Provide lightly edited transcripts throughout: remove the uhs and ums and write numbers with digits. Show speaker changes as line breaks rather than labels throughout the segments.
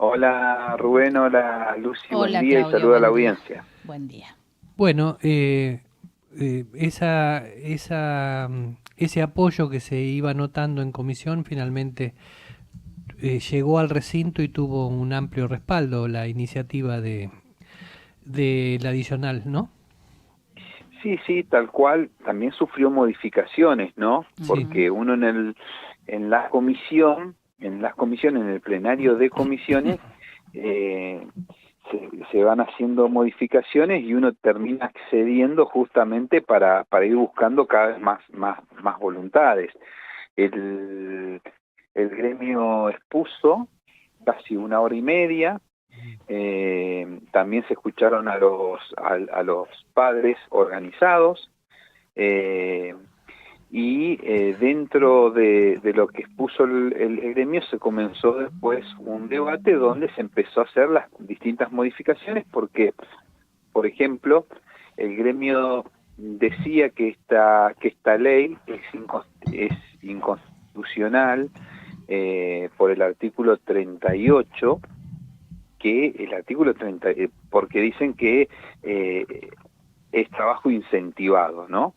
Hola Rubén, hola Lucy, buen
Hola
día y
Claudio,
saludo a la
buen día.
audiencia.
Buen día.
Bueno, ese apoyo que se iba notando en comisión finalmente llegó al recinto y tuvo un amplio respaldo la iniciativa de la adicional, ¿no?
Sí, sí, tal cual, también sufrió modificaciones, ¿no?
Sí.
Ujú.
Porque uno en la comisión, en las comisiones, en el plenario de comisiones, eh, se van haciendo modificaciones y uno termina accediendo justamente para ir buscando cada vez más voluntades. El, el gremio expuso casi una hora y media. También se escucharon a los padres organizados, eh, y dentro de lo que expuso el gremio se comenzó después un debate donde se empezó a hacer las distintas modificaciones porque, por ejemplo, el gremio decía que esta ley es inconstitucional por el artículo 38, que el artículo 30, porque dicen que es trabajo incentivado, ¿no?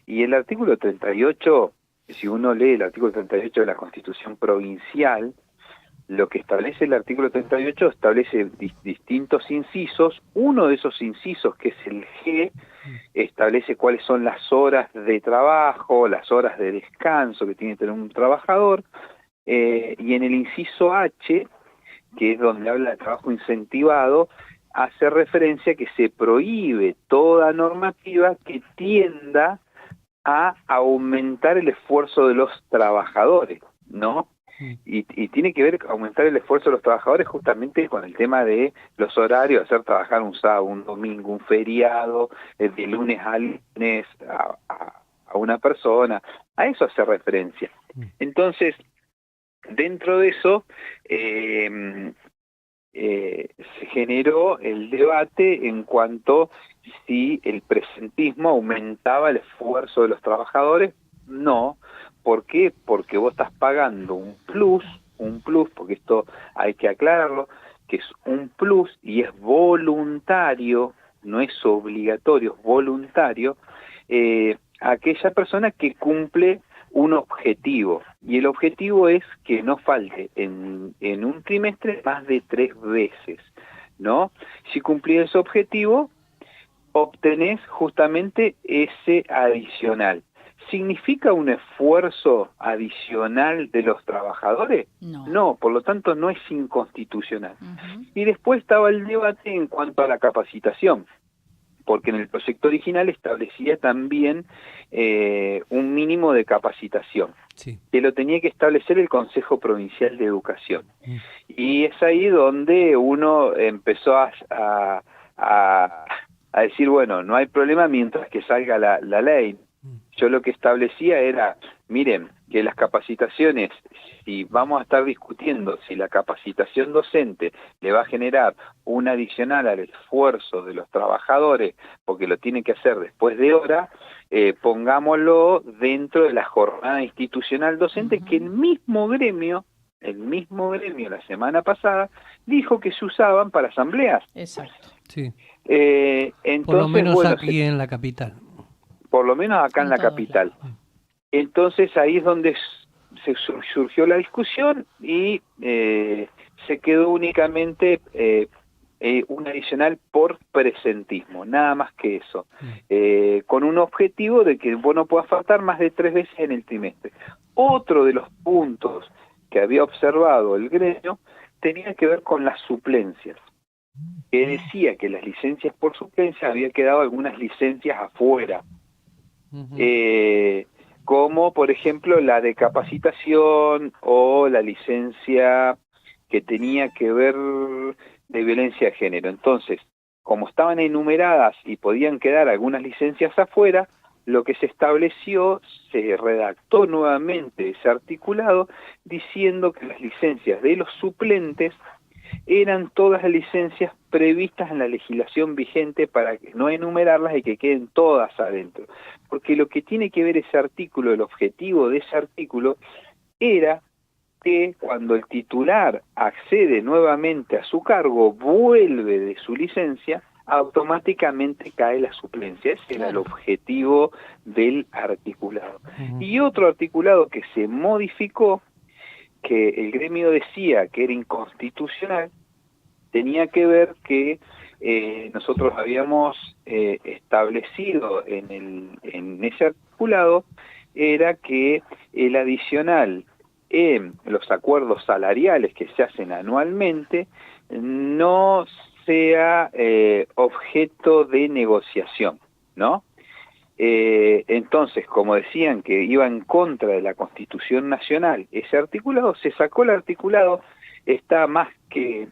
Y el artículo 38, si uno lee el artículo 38 de la Constitución Provincial, lo que establece el artículo 38 establece distintos incisos. Uno de esos incisos, que es el G, establece cuáles son las horas de trabajo, las horas de descanso que tiene que tener un trabajador, y en el inciso H, que es donde habla de trabajo incentivado, hace referencia a que se prohíbe toda normativa que tienda a aumentar el esfuerzo de los trabajadores, ¿no?
Mm.
Y tiene que ver aumentar el esfuerzo de los trabajadores justamente con el tema de los horarios, hacer trabajar un sábado, un domingo, un feriado, de lunes a lunes a una persona. A eso hace referencia.
Mm.
Entonces, dentro de eso, eh, se generó el debate en cuanto si el presentismo aumentaba el esfuerzo de los trabajadores. No. ¿Por qué? Porque vos estás pagando un plus, porque esto hay que aclararlo, que es un plus y es voluntario, no es obligatorio, es voluntario, a aquella persona que cumple un objetivo, y el objetivo es que no falte en un trimestre más de 3 veces, ¿no? Si cumplís ese objetivo, obtenés justamente ese adicional. ¿Significa un esfuerzo adicional de los trabajadores?
No.
No, por lo tanto no es inconstitucional.
Ujú.
Y después estaba el debate en cuanto a la capacitación, porque en el proyecto original establecía también un mínimo de capacitación,
Sí.
que lo tenía que establecer el Consejo Provincial de Educación.
Mm.
Y es ahí donde uno empezó a, a decir, bueno, no hay problema mientras que salga la ley.
Mm.
Yo lo que establecía era, miren, que las capacitaciones, si vamos a estar discutiendo si la capacitación docente le va a generar un adicional al esfuerzo de los trabajadores, porque lo tienen que hacer después de hora, pongámoslo dentro de la jornada institucional docente, que
Ujú.
el mismo gremio la semana pasada dijo que se usaban para asambleas.
Exacto.
Sí. Por lo
Entonces,
menos
bueno,
aquí en la capital.
por lo menos acá en
En
la
todos
capital.
lados.
Entonces ahí es donde se surgió la discusión y se quedó únicamente un adicional por presentismo, nada más que eso,
Mm.
con un objetivo de que vos no puedas faltar más de 3 veces en el trimestre. Otro de los puntos que había observado el gremio tenía que ver con las suplencias, que decía que las licencias por suplencia había quedado algunas licencias afuera,
Ujú.
eh, como por ejemplo la de capacitación o la licencia que tenía que ver de violencia de género. Entonces, como estaban enumeradas y podían quedar algunas licencias afuera, lo que se estableció, se redactó nuevamente ese articulado diciendo que las licencias de los suplentes eran todas las licencias previstas en la legislación vigente para no enumerarlas y que queden todas adentro. Porque lo que tiene que ver ese artículo, el objetivo de ese artículo, era que cuando el titular accede nuevamente a su cargo, vuelve de su licencia, automáticamente cae la suplencia. Ese era el objetivo del articulado. Y otro articulado que se modificó, que el gremio decía que era inconstitucional, tenía que ver que nosotros habíamos establecido en ese articulado, era que el adicional en los acuerdos salariales que se hacen anualmente no sea objeto de negociación, ¿no? Entonces, como decían que iba en contra de la Constitución Nacional, ese articulado, se sacó el articulado, está más que...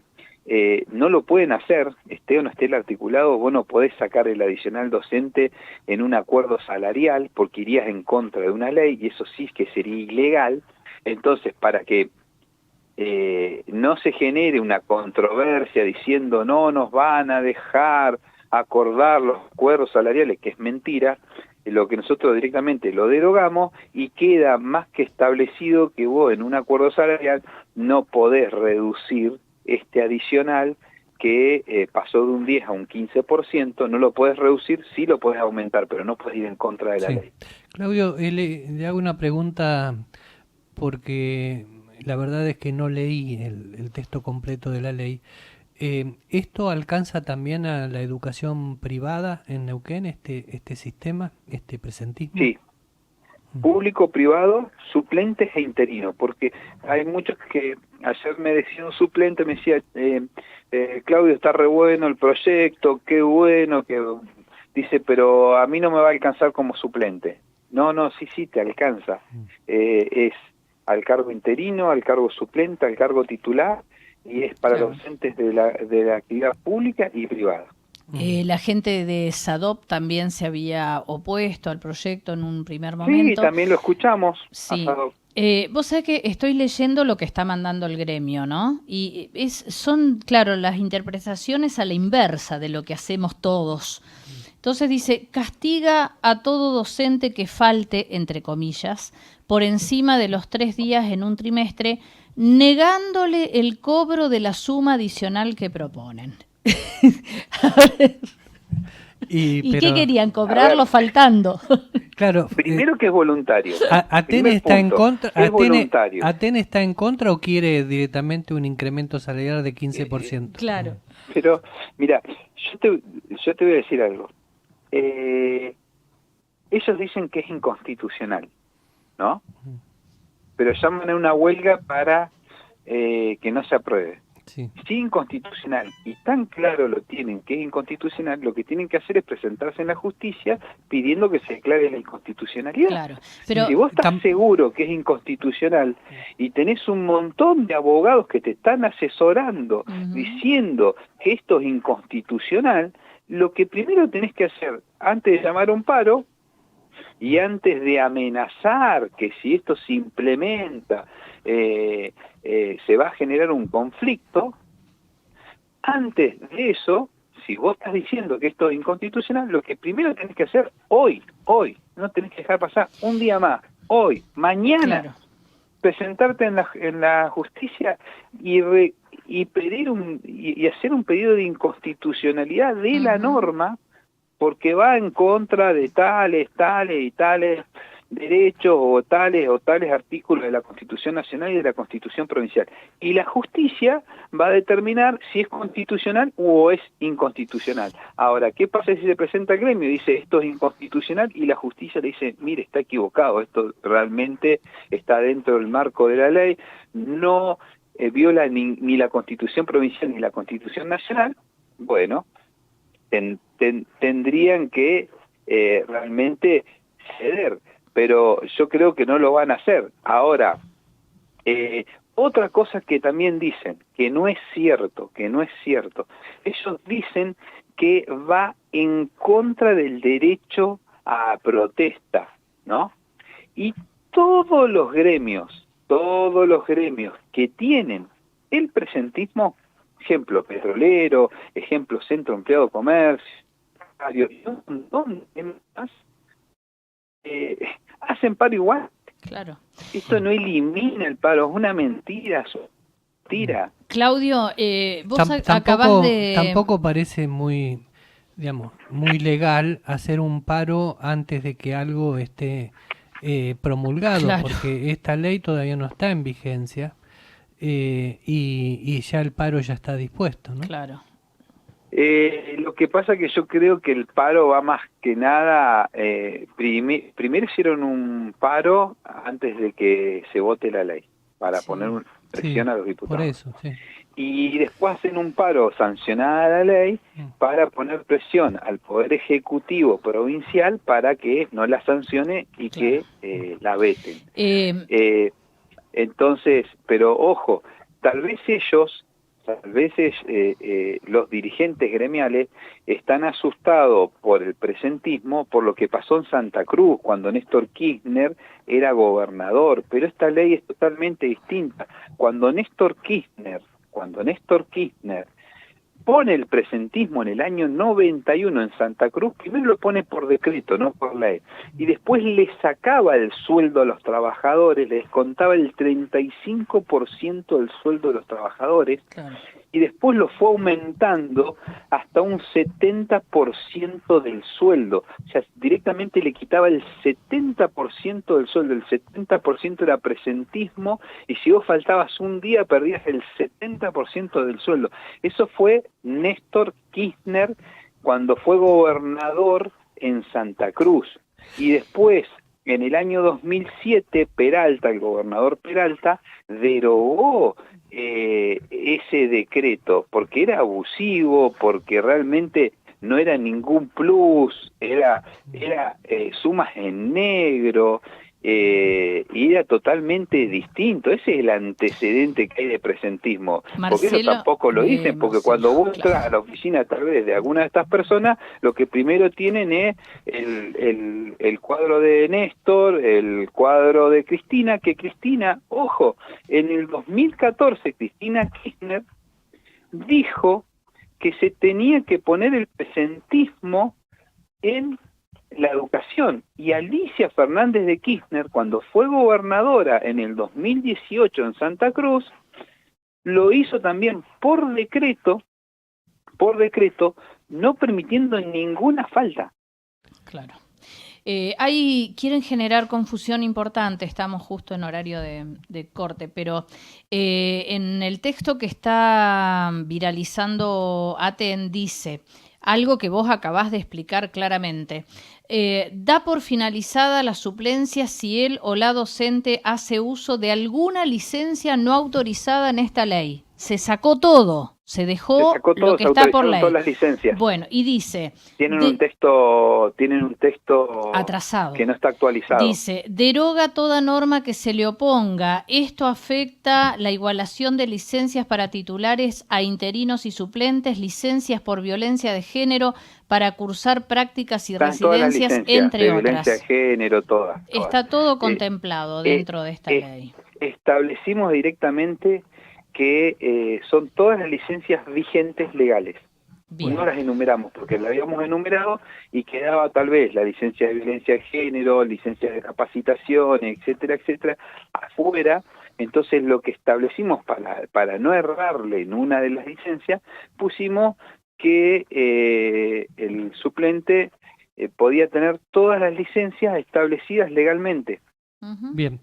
no lo pueden hacer, esté o no esté el articulado, vos no podés sacar el adicional docente en un acuerdo salarial porque irías en contra de una ley y eso sí que sería ilegal. Entonces, para que no se genere una controversia diciendo no nos van a dejar acordar los acuerdos salariales, que es mentira, lo que nosotros directamente lo derogamos y queda más que establecido que vos en un acuerdo salarial no podés reducir este adicional que pasó de un 10 a un 15%, no lo puedes reducir, sí lo puedes aumentar, pero no puedes ir en contra de la ley.
Claudio, le hago una pregunta porque la verdad es que no leí el texto completo de la ley. ¿Esto alcanza también a la educación privada en Neuquén, este sistema, este presentismo?
Sí. Público, privado, suplentes e interinos, porque hay muchos que ayer me decía un suplente, me decía, Claudio, está re bueno el proyecto, qué bueno, que dice, pero a mí no me va a alcanzar como suplente. No, sí, te alcanza. Es al cargo interino, al cargo suplente, al cargo titular, y es para los docentes de la actividad pública y privada.
La gente de SADOP también se había opuesto al proyecto en un primer momento.
Sí, también lo escuchamos.
Sí. Vos sabés que estoy leyendo lo que está mandando el gremio, ¿no? Y son, claro, las interpretaciones a la inversa de lo que hacemos todos. Entonces dice, castiga a todo docente que falte, entre comillas, por encima de los 3 días en un trimestre, negándole el cobro de la suma adicional que proponen. ¿Y qué querían? ¿Cobrarlo faltando?
Claro.
Primero que es voluntario.
¿Atene está en contra?
Es voluntario.
¿Atene está en contra o quiere directamente un incremento salarial de 15%?
Claro.
Pero, mira, yo te voy a decir algo. Ellos dicen que es inconstitucional, ¿no? Pero llaman a una huelga para que no se apruebe. Sí. Si inconstitucional, y tan claro lo tienen que es inconstitucional, lo que tienen que hacer es presentarse en la justicia pidiendo que se declare la inconstitucionalidad.
Claro, pero
si vos estás seguro que es inconstitucional y tenés un montón de abogados que te están asesorando diciendo que esto es inconstitucional, lo que primero tenés que hacer antes de llamar a un paro y antes de amenazar que si esto se implementa se va a generar un conflicto, antes de eso, si vos estás diciendo que esto es inconstitucional, lo que primero tenés que hacer hoy, no tenés que dejar pasar un día más, hoy, mañana, presentarte en la justicia y pedir y hacer un pedido de inconstitucionalidad de la norma, porque va en contra de tales y tales derechos o tales artículos de la Constitución Nacional y de la Constitución Provincial. Y la justicia va a determinar si es constitucional o es inconstitucional. Ahora, ¿qué pasa si se presenta el gremio? Dice, esto es inconstitucional, y la justicia le dice, mire, está equivocado, esto realmente está dentro del marco de la ley, no viola ni la Constitución Provincial ni la Constitución Nacional. Bueno, tendrían que realmente ceder, pero yo creo que no lo van a hacer. Ahora, otra cosa que también dicen, que no es cierto, ellos dicen que va en contra del derecho a protesta, ¿no? Y todos los gremios que tienen el presentismo, ejemplo petrolero, ejemplo Centro Empleado de Comercio, y un montón de más, hacen paro igual.
Claro.
Esto no elimina el paro, es una mentira,
Claudio, vos acabás de...
Tampoco parece muy, digamos, muy legal hacer un paro antes de que algo esté promulgado,
Claro.
porque esta ley todavía no está en vigencia y ya el paro ya está dispuesto, ¿no?
Claro.
Lo que pasa que yo creo que el paro va más que nada, primero hicieron un paro antes de que se vote la ley, para poner presión a los diputados.
Por eso, sí.
Y después hacen un paro sancionada la ley para poner presión al Poder Ejecutivo Provincial para que no la sancione y que la veten. Entonces, pero ojo, tal vez los dirigentes gremiales están asustados por el presentismo, por lo que pasó en Santa Cruz, cuando Néstor Kirchner era gobernador, pero esta ley es totalmente distinta. Cuando Néstor Kirchner pone el presentismo en el año 91 en Santa Cruz, primero lo pone por decreto, no por ley, y después le sacaba el sueldo a los trabajadores, le descontaba el 35% del sueldo de los trabajadores,
Claro.
y después lo fue aumentando hasta un 70% del sueldo, o sea, directamente le quitaba el 70% del sueldo, el 70% era presentismo, y si vos faltabas un día perdías el 70% del sueldo. Eso fue Néstor Kirchner cuando fue gobernador en Santa Cruz, y después, en el año 2007, Peralta, el gobernador Peralta, derogó ese decreto, porque era abusivo, porque realmente no era ningún plus, era sumas en negro, y era totalmente distinto. Ese es el antecedente que hay de presentismo, porque eso tampoco lo dicen, porque cuando vos entras a la oficina tal vez de alguna de estas personas, lo que primero tienen es el cuadro de Néstor, el cuadro de Cristina, que Cristina, ojo, en el 2014 Cristina Kirchner dijo que se tenía que poner el presentismo en la educación, y Alicia Fernández de Kirchner, cuando fue gobernadora en el 2018 en Santa Cruz, lo hizo también por decreto, no permitiendo ninguna falta.
Claro. Quieren generar confusión importante, estamos justo en horario de corte, pero en el texto que está viralizando Aten dice algo que vos acabás de explicar claramente. Da por finalizada la suplencia si él o la docente hace uso de alguna licencia no autorizada en esta ley. Se sacó todo. Se dejó lo que está por ley.
Todas las licencias.
Bueno, y dice...
Tienen un texto
atrasado.
Que no está actualizado.
Dice, deroga toda norma que se le oponga. Esto afecta la igualación de licencias para titulares a interinos y suplentes, licencias por violencia de género para cursar prácticas y residencias, entre otras.
Violencia de género, todas.
Está todo contemplado dentro de esta ley.
Establecimos directamente que son todas las licencias vigentes legales.
Bien.
No las enumeramos porque las habíamos enumerado y quedaba tal vez la licencia de violencia de género, licencia de capacitación, etcétera, afuera. Entonces lo que establecimos para no errarle en una de las licencias, pusimos que el suplente podía tener todas las licencias establecidas legalmente.
Bien.